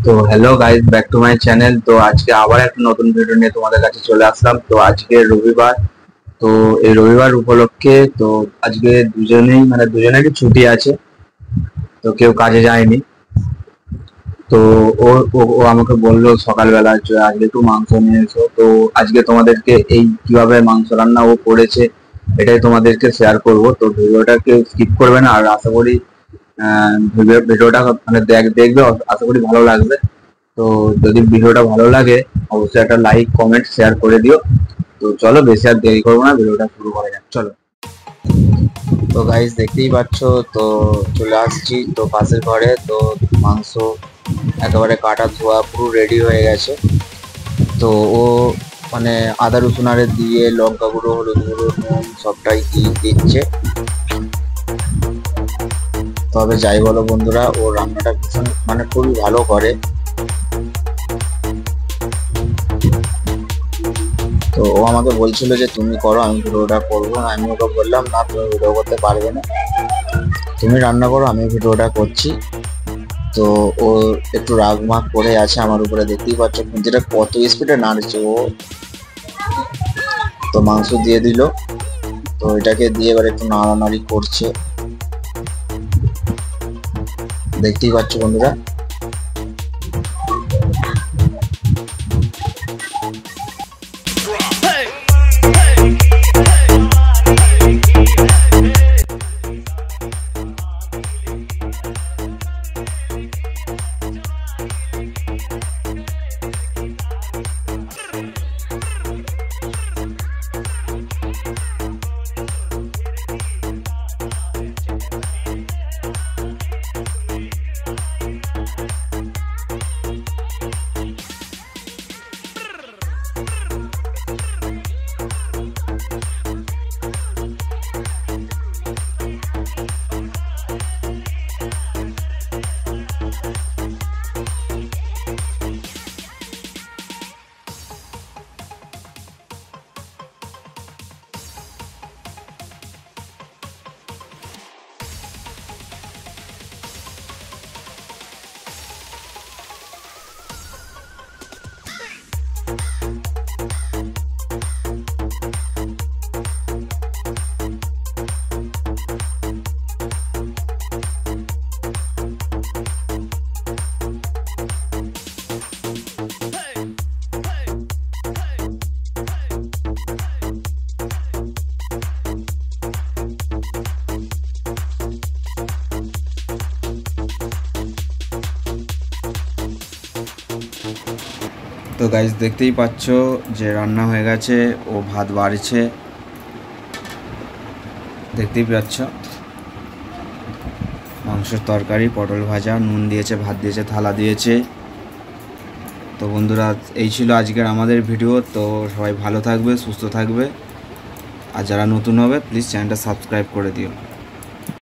তো hello guys, back to my channel. তো আজকে আবার একটা নতুন ভিডিও নিয়ে তোমাদের কাছে চলে আসলাম। তো আজকে রবিবার, তো এই রবিবার উপলক্ষে তো আজকে দুজনেরই ছুটি আছে, তো কেউ কাজে যায়নি। তো ও ও ও আমাকে বললো সকালবেলা যে আজকে একটু মাংস নিয়ে এসো। তো আজকে তোমাদেরকে এই কিভাবে মাংস রান্না ও করেছে এটাই তোমাদেরকে শেয়ার করব। তো ভিডিওটা কেউ স্কিপ করবে না, আর আশা করি ভিডিওটা মানে দেখবে, আশা করি ভালো লাগবে। তো যদি ভিডিওটা ভালো লাগে অবশ্যই একটা লাইক কমেন্ট শেয়ার করে দিও। তো চলো বেশি আর দেরি করবো না, ভিডিওটা শুরু করা যাক, চলো। তো গাইস দেখতেই পাচ্ছ, তো চলে আসছি তো পাশের ঘরে। তো মাংস একেবারে কাটা ধোয়া পুরো রেডি হয়ে গেছে। তো ও মানে আদা রসুন আরে দিয়ে লঙ্কা গুঁড়ো, হলুদ গুঁড়ো, নুন সবটাই দিয়ে দিচ্ছে। তবে যাই বলো বন্ধুরা, ও রান্নাটা ভীষণ মানে খুবই ভালো করে। তো ও আমাকে বলছিল যে তুমি করো, আমি ভিডিওটা করবো না। আমি ওকে বললাম না, তুমি ভিডিও করতে পারবে না, তুমি রান্না করো, আমি ভিডিওটা করছি। তো ও একটু রাগ মাগ করে আছে আমার উপরে, দেখতেই পাচ্ছ খুঁজিটা কত স্পিডে নাড়ছে ও। তো মাংস দিয়ে দিল, তো এটাকে দিয়ে এবার একটু নাড়ানাড়ি করছে, দেখতেই পাচ্ছ বন্ধুরা। তো গাইস দেখতেই পাচ্ছ যে রান্না হয়ে গেছে, ও ভাত বাড়ছে, দেখতেই পাচ্ছ মাংসের তরকারি, পটল ভাজা, নুন দিয়েছে, ভাত দিয়েছে, থালা দিয়েছে। তো বন্ধুরা এই ছিল আজকের আমাদের ভিডিও। তো সবাই ভালো থাকবে, সুস্থ থাকবে, আর যারা নতুন হবে প্লিজ চ্যানেলটা সাবস্ক্রাইব করে দিও।